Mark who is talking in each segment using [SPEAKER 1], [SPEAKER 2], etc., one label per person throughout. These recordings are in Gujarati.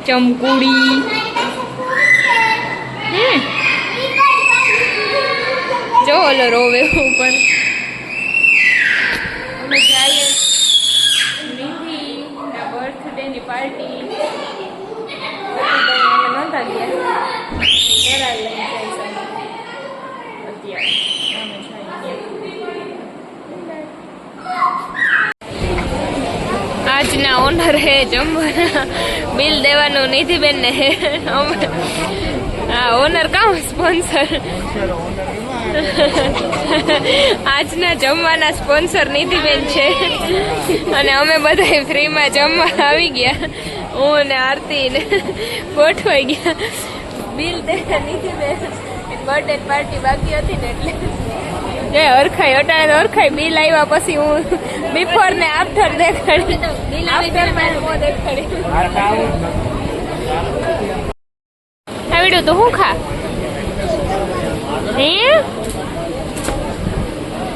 [SPEAKER 1] ચમકુડી જો ઓલો રોવે ઉપર અમે જઈએ નિધિના બર્થડેની પાર્ટી અમે નહોતા ગયા ઘરે લઈને જઈશું અત્યારે અમે આજના ઓનર હે જમવાના બિલ દેવાનું નિધિબેન ને હે હા ઓનર કામ સ્પોન્સર આજના જમવાના સ્પોન્સર નિધિબેન છે અને અમે બધા ફ્રીમાં જમવા આવી ગયા હું ને આરતી ને ગોઠવાઈ ગયા બિલ દે નિધિબેન બર્થડે પાર્ટી બાકી હતી ને એટલે જે હરખાઈ અટાણે હરખાઈ બિલ આવ્યા પછી હું બિફોર ને આફ્ટર દેખાડી આવડ્યું તો હું ખા હે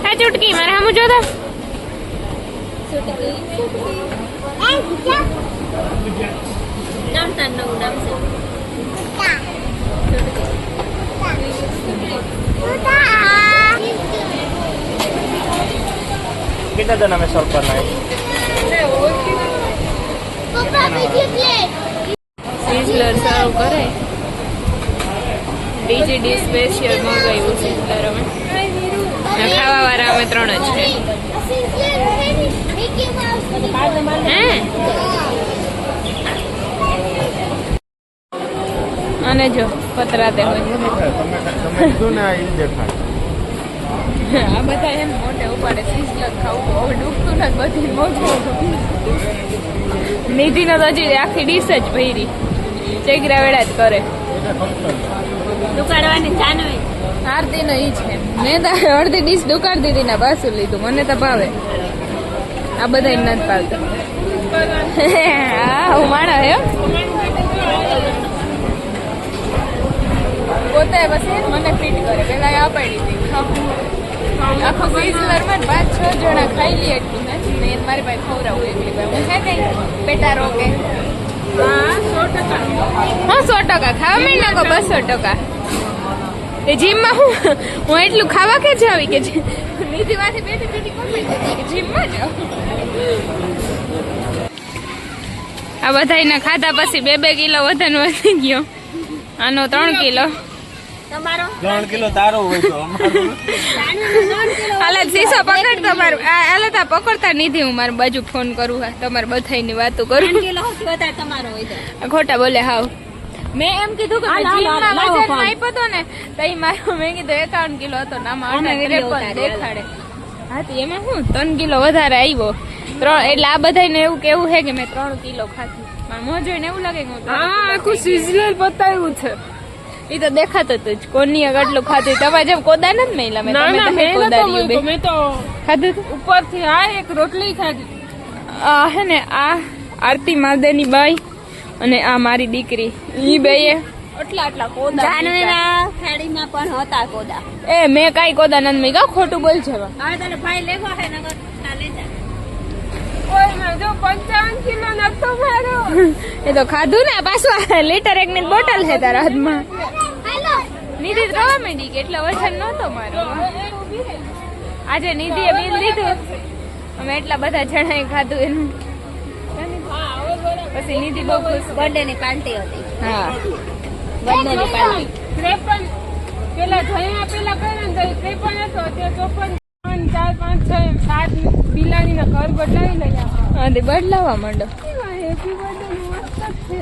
[SPEAKER 1] આ ચૂટકી મારે હમું જોતો
[SPEAKER 2] कितना दिन हमें सॉल्व करना है
[SPEAKER 1] સિઝલર સર્વ કરે ડીજીડી સ્પેશિયલ મંગાવ્યું સિઝલર અમે ખાવા વાળા અમે 3 જ છે અને જો પતરાતે હોય આ બધા એમ મોટે ઉપાડે સિઝલર ખાવું હવે ડૂબતું નથી બધી મોટું નિધિનો તો હજી આખી ડીશ જ ભરી ચેગરા વેડા જ કરે દુકાડવાની જાનવી આરતી નો ઈ છે મેં તો અડધી ડીશ દુકાળ દીધી ને પાછું લીધું મને તો ભાવે આ બધા નથી ભાવતું હા હું માણસ હે પોતે પછી મને ફીટ કરે પેલા અપાડી દીધી આખો સિઝલર માં 5-6 જણા ખાઈ લઈએ એટલું મેં મારી પાસે ખવડાવું એકલી હું છે કઈ પેટા રોકે હા 100% ખાવા માંડ નાખો 200% એ જીમમાં હું એટલું ખાવા કે જાવી કે નિધિ માંથી બેઠી બેઠી કોમેન્ટ કે જીમમાં જાવ આ બધાને ખાધા પછી 2-2 કિલો વજન વધી ગયો આનો 3 કિલો
[SPEAKER 2] 3 કિલો તારો હોય તો
[SPEAKER 1] હાલત શીશો પકડ તમારું હાલત આ પકડતા નિધિ હું મારી બાજુ ફોન કરું હા તમારી બધાની વાતો કરું ખોટા બોલે હાવ મેં એમ કીધું કે જીમમાં વજન આપ્યો હતો ને તો એ મારો મેં કીધું 51 કિલો હતો નામાં 53 દેખાડે હા તો એમાં શું 3 કિલો વધારે આવ્યો 3 એટલે આ બધાને એવું કેવું છે કે મેં 3 કિલો ખાધી મારા મોં જોઈને એવું લાગે કે આખું સિઝલર બતાવ્યું છે એ તો દેખાતું હતું જ કોની આટલું ખાધું તમારે જેમ કોદા નથી મેલા મેં તો ખાધું ઉપરથી આ એક રોટલી ખાધી આ હે ને આ આરતી માદેની બાઈ અને આ મારી દીકરી ઈ બેએ આટલા કોદા
[SPEAKER 3] જાનવીના થાળીમાં પણ હતા કોદા
[SPEAKER 1] એ મેં કાઈ કોદા નથી મેં કા ખોટું બોલ છે
[SPEAKER 3] હવે તને ભાઈ લેવો હે નગર ના લે જા
[SPEAKER 1] ઓય મે જો 55 કિલો નતો મારો એ તો ખાધું ને પાછું લીટર એક ની બોટલ છે તારા હાથમાં
[SPEAKER 3] હાલો
[SPEAKER 1] નિધિ રવા માંડી કે એટલે વજન નતો મારો આજે નિધિએ બિલ લીધું અમે એટલા બધા જણાએ ખાધું એનું પછી નિધિ બહુ ખુશ
[SPEAKER 3] બર્થડે ની પાર્ટી હતી
[SPEAKER 1] હા
[SPEAKER 3] બર્થડે ની પાર્ટી
[SPEAKER 1] 53 પેલા જયા પેલા કરે ને 53 હતો તે 54 4 5 6 7 બિલાડી ના ઘર બદલાવી લઈ હા તે બદલાવા માંડો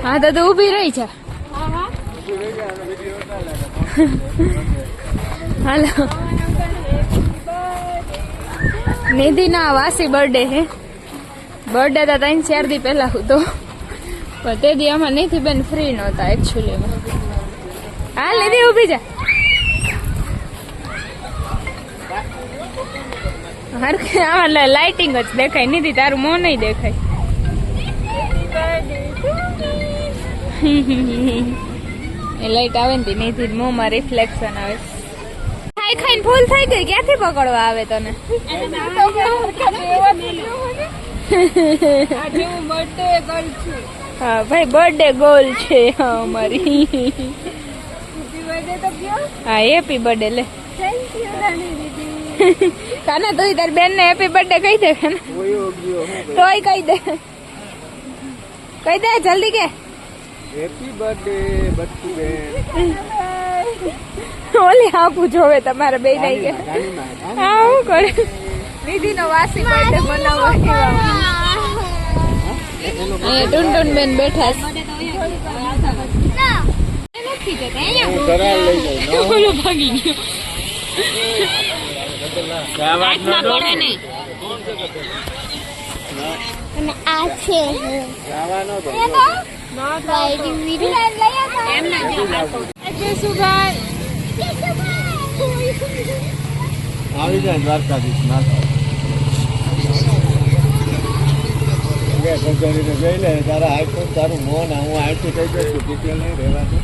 [SPEAKER 1] હા તો ઊભી રહી છે હાલો નિધિ ના વાસી બર્થડે હે બર્થડે તો 3-4 દી પહેલા હતો પણ તે દી આમાં નિધિ બેન ફ્રી નહોતા એકચ્યુઅલી હા નિધિ ઊભી જા આમાં લાઇટિંગ જ દેખાય નિધિ તારું મોં નહીં દેખાય એ લાઈટ આવે ને નિધિ મોંમાં રિફ્લેક્શન આવે ખાઈ ખાઈને ફૂલ થઈ ગઈ ક્યાંથી પકડવા આવે તને આજે હું બર્થડે ગર્લ છું. હા ભાઈ બર્થડે ગર્લ છે હા અમારી. હેપી બર્થડે તો કયો. હા હેપી બર્થડે લે. થેન્ક યુ રાની દીદી. કાના તો તારી બેન ને હેપી બર્થડે કહી દે ને. તોય કહી દે. કહી દે જલ્દી કે.
[SPEAKER 2] હેપી બર્થડે બચ્ચુ બેન.
[SPEAKER 1] ઓલી હાકું જોવે તમારે બે નહીં કે. હા હું કરે. દીદી નો વાસી બર્થડે મનાવવા. અહીંયા ટુનટુન બેન બેઠા છે. નથી જતા અહીંયા.
[SPEAKER 2] કરાર લઈ જાવ.
[SPEAKER 1] ઓલો ભાગી ગયો.
[SPEAKER 3] હાથમાં પડે નહીં. અને આ છે
[SPEAKER 2] જવાનો તો
[SPEAKER 3] એમ ના જો
[SPEAKER 1] સુભાન
[SPEAKER 2] આવી જાય દ્વારકાધીશ ના ગગરીને જોઈ લે તારા આઈફોન તારું મોન હું આઈથી કહી દઉં છું ટીટીએલ નહીં રહેવાનું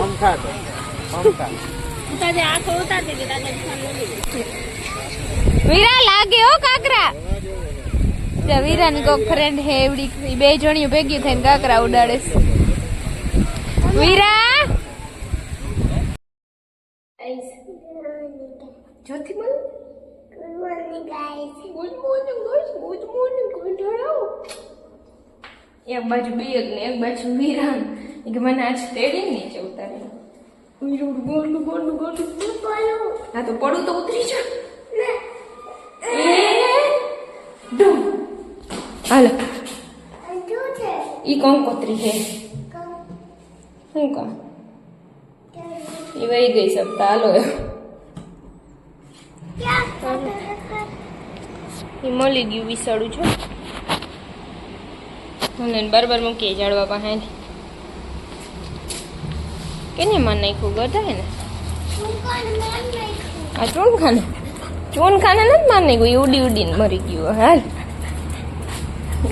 [SPEAKER 2] અમખા તો અમખા
[SPEAKER 3] તાજે આંખો ઉતારતી હતી તાજે
[SPEAKER 1] વીરા લાગે હો કાકરા. વીરાની કોક ફ્રેન્ડ હે એવડી બે જણીઓ ભેગી થઈને કાકરા ઉડાડે છે. વીરા જોથી બોલ. Good morning guys. Good morning guys. Good morning ગુંઢળો. એક બાજુ બેગ ને એક બાજુ વીરા કે મને આજ તેડી નીચે ઉતારે. વીરું ગોંડું ગોંડું ગોંડું બોલો. હા તો પડું તો ઉતરી જા. ડૂમ હાલો. ઈ કંકોત્રી છે. શું કામ ઈ વહી ગઈ સપ્તાહ હાલો. ઈ મળી ગયું વિસાડું છું. મને બરાબર મૂકીએ ઝાડવા પાસે. કેને માન નાખ્યું ગધા હે ને આ ચોનખાને નથી માર નાખ્યું. ઉડી ઉડીને મરી ગયું. હાલ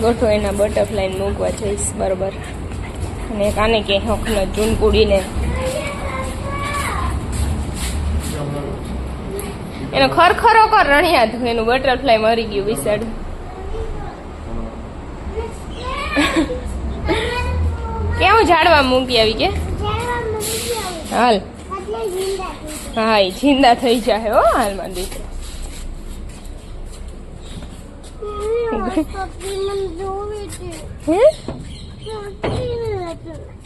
[SPEAKER 1] ગોઠો એના બટરફ્લાય મૂકવા જઈશ બરોબર. અને કાને કે હકને ચૂન કુડીને એનો ખરખરો કર રણિયા તું. એનું બટરફ્લાય મરી ગયું વિસાડું. કેવું ઝાડવા મૂકી આવી કે હાલ. હા એ જિંદા થઈ જાય હો હાલમાં દીકરા.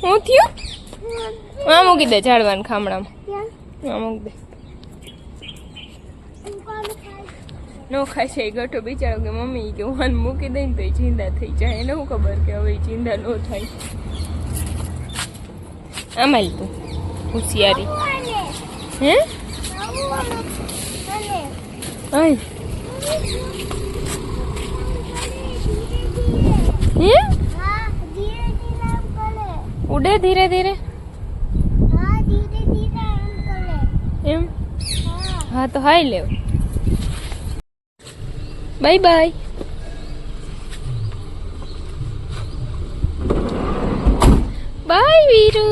[SPEAKER 1] હું થયું આ મૂકી દે ઝાડવાને ખામણામાં. આ મૂકી દે. નો ખાય છે ગઠો બિચારો કે મમ્મી કે હું મૂકી દઈ ને તો જિંદા થઈ જાય. એને શું ખબર કે હવે જિંદા નો થાય. આમાં તું હોશિયારી હે ઉડે ધીરે ધીરે એમ. હા તો હાઈ લેવ. Bye bye. બાય વીરુ.